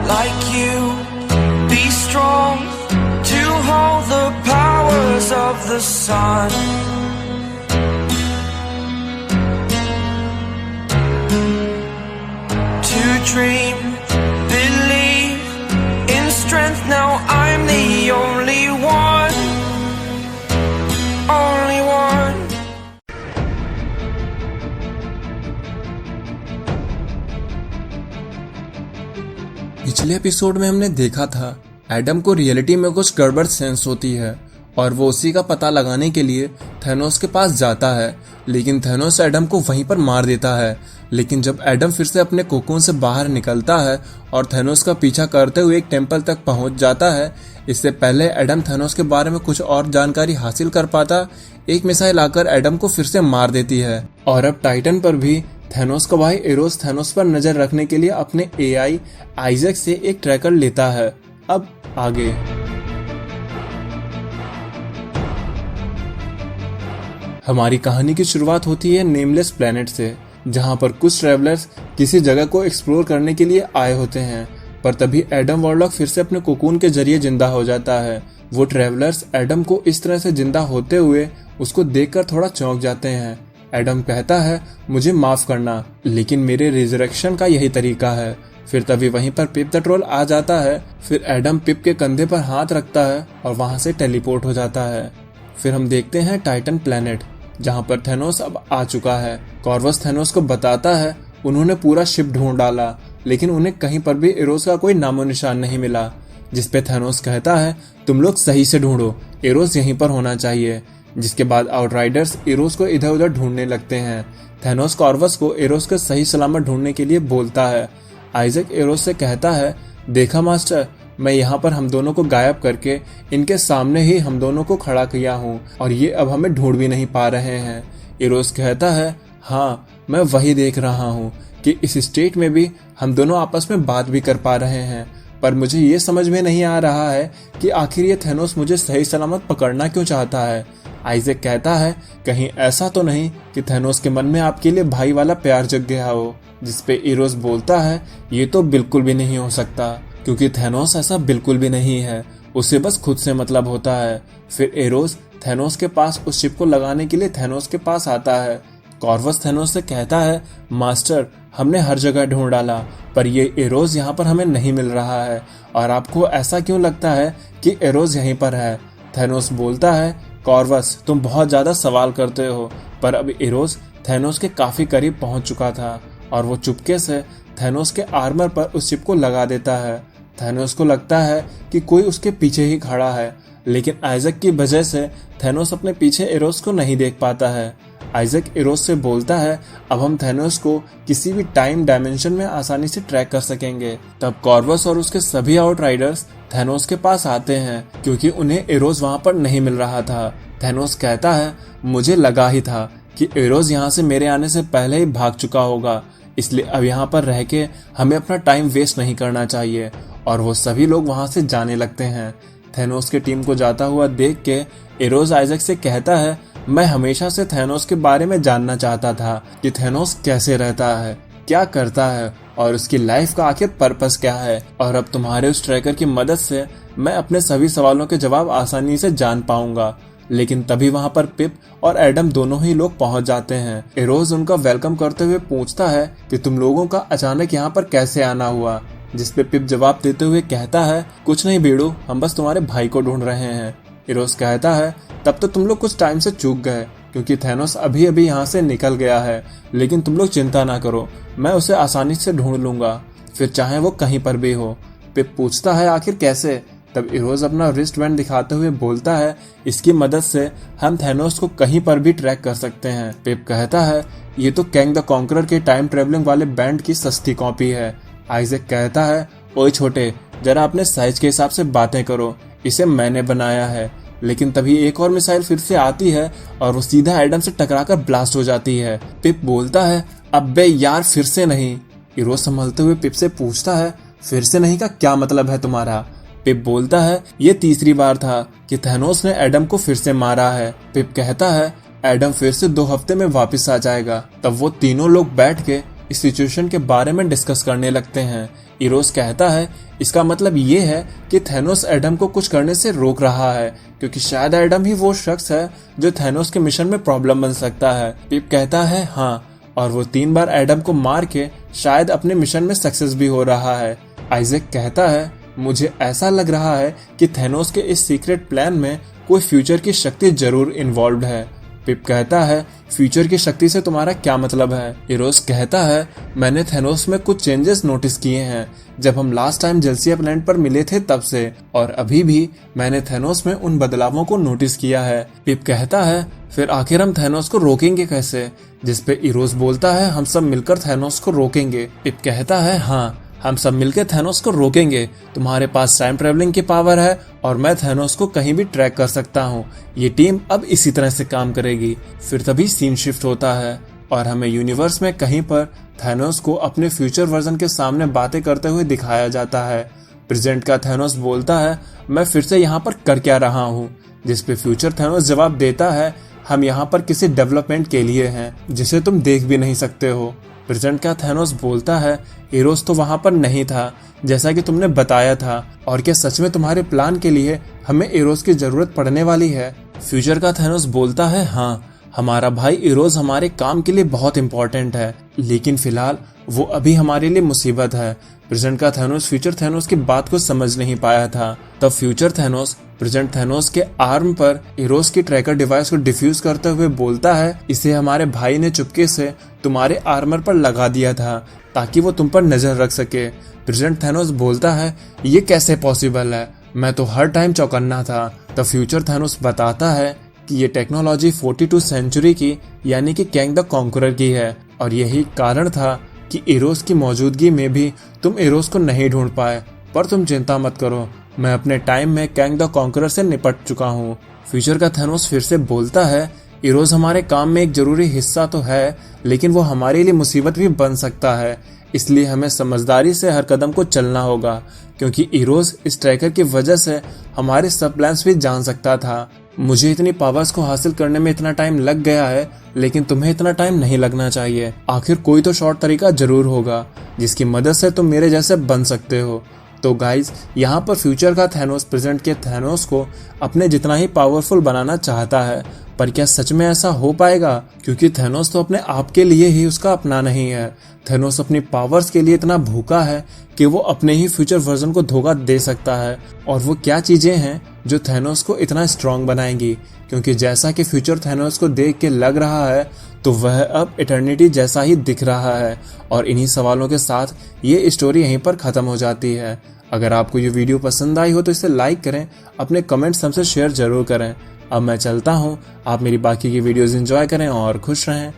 like you. Be strong to hold the powers of the sun. To dream, believe in strength. Now I'm the only one, only one. पिछले episode में हमने देखा था Adam को reality में कुछ गड़बड़ सेंस होती है और वो उसी का पता लगाने के लिए थैनोस के पास जाता है, लेकिन थैनोस एडम को वहीं पर मार देता है। लेकिन जब एडम फिर से अपने कोकून से बाहर निकलता है और थैनोस का पीछा करते हुए एक टेंपल तक पहुंच जाता है, इससे पहले एडम थैनोस के बारे में कुछ और जानकारी हासिल कर पाता, एक मिसाइल आकर एडम को फिर से मार देती है। और अब टाइटन पर भी थैनोस का भाई एरोस थैनोस पर नजर रखने के लिए अपने एआई आइजैक से एक ट्रैकर लेता है। अब आगे हमारी कहानी की शुरुआत होती है नेमलेस प्लेनेट से, जहां पर कुछ ट्रैवलर्स किसी जगह को एक्सप्लोर करने के लिए आए होते हैं। पर तभी एडम वॉरलॉक फिर से अपने कोकून के जरिए जिंदा हो जाता है। वो ट्रैवलर्स एडम को इस तरह से जिंदा होते हुए उसको देखकर थोड़ा चौंक जाते हैं। एडम कहता है, मुझे माफ करना, लेकिन मेरे रिजरेक्शन का यही तरीका है। फिर तभी वहीं पर पिप द ट्रोल आ जाता है। फिर एडम पिप के कंधे पर हाथ रखता है और वहां से टेलीपोर्ट हो जाता है। फिर हम देखते हैं टाइटन प्लेनेट, जहां पर थैनोस अब आ चुका है। कॉर्वस थैनोस को बताता है उन्होंने पूरा शिप ढूंढ डाला, लेकिन उन्हें कहीं पर भी एरोस का कोई नामो निशान नहीं मिला। जिसपे थैनोस कहता है, तुम लोग सही से ढूंढो, एरोस यहीं पर होना चाहिए। जिसके बाद आउटराइडर्स एरोस को इधर उधर ढूंढने लगते हैं। थैनोस कॉर्वस को एरोस के सही सलामत ढूंढने के लिए बोलता है। आइजैक एरोस से कहता है, देखा मास्टर, मैं यहाँ पर हम दोनों को गायब करके इनके सामने ही हम दोनों को खड़ा किया हूँ और ये अब हमें ढूंढ भी नहीं पा रहे हैं। एरोस कहता है, हाँ मैं वही देख रहा हूँ कि इस स्टेट में भी हम दोनों आपस में बात भी कर पा रहे हैं, पर मुझे ये समझ में नहीं आ रहा है कि आखिर ये थैनोस मुझे सही सलामत पकड़ना क्यों चाहता है। आइजैक कहता है, कहीं ऐसा तो नहीं कि थैनोस के मन में आपके लिए भाई वाला प्यार जग गया हो। जिसपे एरोस बोलता है, ये तो बिल्कुल भी नहीं हो सकता, क्योंकि थैनोस ऐसा बिल्कुल भी नहीं है, उसे बस खुद से मतलब होता है। फिर एरोस थैनोस के पास उस शिप को लगाने के लिए थैनोस के पास आता है। कॉर्वस थैनोस से कहता है, मास्टर हमने हर जगह ढूंढ डाला, पर ये एरोस यहाँ पर हमें नहीं मिल रहा है, और आपको ऐसा क्यों लगता है कि एरोस यहीं पर है। थैनोस बोलता है, कॉर्वस तुम बहुत ज्यादा सवाल करते हो, पर अब एरोस थैनोस के काफी करीब पहुंच चुका था और वो चुपके से थैनोस के आर्मर पर उस शिप को लगा देता है। थैनोस को लगता है कि कोई उसके पीछे ही खड़ा है, लेकिन आइजैक की वजह से थैनोस अपने पीछे एरोस को नहीं देख पाता है। आइजैक एरोस से बोलता है, अब हम थैनोस को किसी भी टाइम डायमेंशन में आसानी से ट्रैक कर सकेंगे। तब कॉर्वस और उसके सभी आउटराइडर्स थैनोस के पास आते हैं, क्योंकि उन्हें एरोस वहां पर नहीं मिल रहा था। थैनोस कहता है, मुझे लगा ही था कि एरोस यहाँ से मेरे आने से पहले ही भाग चुका होगा, इसलिए अब यहाँ पर रह के हमें अपना टाइम वेस्ट नहीं करना चाहिए। और वो सभी लोग वहां से जाने लगते हैं। थैनोस के टीम को जाता हुआ देख के एरोस आइजैक से कहता है, मैं हमेशा से थैनोस के बारे में जानना चाहता था कि थैनोस कैसे रहता है, क्या करता है और उसकी लाइफ का आखिर पर्पस क्या है। और अब तुम्हारे उस ट्रैकर की मदद से मैं अपने सभी सवालों के जवाब आसानी से जान पाऊंगा। लेकिन तभी वहां पर पिप और एडम दोनों ही लोग पहुंच जाते हैं। एरोस उनका वेलकम करते हुए पूछता है कि तुम लोगों का अचानक यहाँ पर कैसे आना हुआ। जिसपे पिप जवाब देते हुए कहता है, कुछ नहीं बीड़ू, हम बस तुम्हारे भाई को ढूंढ रहे हैं। एरोस कहता है, तब तो तुम लोग कुछ टाइम से चूक गए, क्योंकि थैनोस अभी अभी यहाँ से निकल गया है, लेकिन तुम लोग चिंता ना करो, मैं उसे आसानी से ढूंढ लूंगा, फिर चाहे वो कहीं पर भी हो। पिप पूछता है, आखिर कैसे। तब एरोस अपना रिस्ट बैंड दिखाते हुए बोलता है, इसकी मदद से हम थैनोस को कहीं पर भी ट्रैक कर सकते हैं। पिप कहता है, ये तो कैंग द कॉन्करर के टाइम ट्रेवलिंग वाले बैंड की सस्ती कॉपी है। आइजैक कहता है, ओए छोटे, जरा अपने साइज के हिसाब से बातें करो, इसे मैंने बनाया है। लेकिन तभी एक और मिसाइल फिर से आती है और वो सीधा एडम से टकराकर ब्लास्ट हो जाती है। पिप बोलता है, अब्बे यार फिर से नहीं। एरोस संभलते हुए पिप से पूछता है, फिर से नहीं का क्या मतलब है तुम्हारा। पिप बोलता है, ये तीसरी बार था कि थैनोस ने एडम को फिर से मारा है। पिप कहता है, एडम फिर से 2 हफ्ते में वापस आ जाएगा। तब वो तीनों लोग बैठ के इस सिचुएशन के बारे में डिस्कस करने लगते हैं। इरोस कहता है इसका मतलब ये है कि थैनोस एडम को कुछ करने से रोक रहा है, क्योंकि शायद एडम ही वो शख्स है जो थैनोस के मिशन में प्रॉब्लम बन सकता है। पिप कहता है हाँ, और वो 3 बार एडम को मार के शायद अपने मिशन में सक्सेस भी हो रहा है। आइजैक कहता है मुझे ऐसा लग रहा है कि थैनोस के इस सीक्रेट प्लान में कोई फ्यूचर की शक्ति जरूर इन्वॉल्व है। पिप कहता है फ्यूचर की शक्ति से तुम्हारा क्या मतलब है? इरोस कहता है मैंने थैनोस में कुछ चेंजेस नोटिस किए हैं जब हम लास्ट टाइम जेल्सिया प्लैनेट पर मिले थे तब से, और अभी भी मैंने थैनोस में उन बदलावों को नोटिस किया है। पिप कहता है फिर आखिर हम थैनोस को रोकेंगे कैसे? जिस पे इरोस बोलता है हम सब मिलकर थैनोस को रोकेंगे। पिप कहता है हाँ, हम सब मिलकर थैनोस को रोकेंगे। तुम्हारे पास टाइम ट्रेवलिंग की पावर है और मैं थैनोस को कहीं भी ट्रैक कर सकता हूँ। ये टीम अब इसी तरह से काम करेगी। फिर तभी सीन शिफ्ट होता है और हमें यूनिवर्स में कहीं पर थैनोस को अपने फ्यूचर वर्जन के सामने बातें करते हुए दिखाया जाता है। प्रेजेंट का थैनोस बोलता है मैं फिर से यहाँ पर कर क्या रहा हूँ? जिस पे फ्यूचर थैनोस जवाब देता है हम यहाँ पर किसी डेवलपमेंट के लिए हैं जिसे तुम देख भी नहीं सकते हो। प्रेजेंट का थैनोस बोलता है इरोस तो वहां पर नहीं था जैसा कि तुमने बताया था, और क्या सच में तुम्हारे प्लान के लिए हमें इरोस की जरूरत पड़ने वाली है? फ्यूचर का थैनोस बोलता है हाँ, हमारा भाई इरोस हमारे काम के लिए बहुत इंपॉर्टेंट है, लेकिन फिलहाल वो अभी हमारे लिए मुसीबत है। प्रेजेंट का थैनोस फ्यूचर थैनोस की बात को समझ नहीं पाया था। तब फ्यूचर थैनोस प्रेजेंट थैनोस के आर्म पर इरोस की ट्रैकर डिवाइस को डिफ्यूज करते हुए बोलता है इसे हमारे भाई ने चुपके से तुम्हारे आर्मर पर लगा दिया था ताकि वो तुम पर नजर रख सके। प्रेजेंट थैनोस बोलता है ये कैसे पॉसिबल है, मैं तो हर टाइम चौकन्ना था। तब फ्यूचर थैनोस बताता है कि ये टेक्नोलॉजी 42 सेंचुरी की यानी कि कैंग द कॉन्करर की है, और यही कारण था कि इरोस की मौजूदगी में भी तुम इरोस को नहीं ढूंढ पाए। पर तुम चिंता मत करो, मैं अपने टाइम में कैंग द कॉन्करर से निपट चुका हूँ। फ्यूचर का थैनोस फिर से बोलता है इरोस हमारे काम में एक जरूरी हिस्सा तो है, लेकिन वो हमारे लिए मुसीबत भी बन सकता है, इसलिए हमें समझदारी से हर कदम को चलना होगा, क्योंकि इरोस इस ट्रैकर की वजह से हमारे सब प्लान्स भी जान सकता था। मुझे इतनी पावर्स को हासिल करने में इतना टाइम लग गया है, लेकिन तुम्हें इतना टाइम नहीं लगना चाहिए। आखिर कोई तो शॉर्ट तरीका जरूर होगा जिसकी मदद से तुम मेरे जैसे बन सकते हो। तो गाइज यहाँ पर फ्यूचर का थैनोस प्रेजेंट के थैनोस को अपने जितना ही पावरफुल बनाना चाहता है, पर क्या सच में ऐसा हो पाएगा? क्योंकि थैनोस तो अपने आप के लिए ही उसका अपना नहीं है। थैनोस अपनी पावर्स के लिए इतना भूखा है कि वो अपने ही फ्यूचर वर्जन को धोखा दे सकता है। और वो क्या चीजें हैं जो थैनोस को इतना स्ट्रांग बनाएंगी? क्योंकि जैसा कि फ्यूचर थैनोस को देख के लग रहा है तो वह अब इटर्निटी जैसा ही दिख रहा है। और इन्हीं सवालों के साथ ये स्टोरी यहीं पर खत्म हो जाती है। अगर आपको ये वीडियो पसंद आई हो तो इसे लाइक करें, अपने कमेंट्स हमसे शेयर जरूर करें। अब मैं चलता हूँ, आप मेरी बाकी की वीडियोस एंजॉय करें और खुश रहें।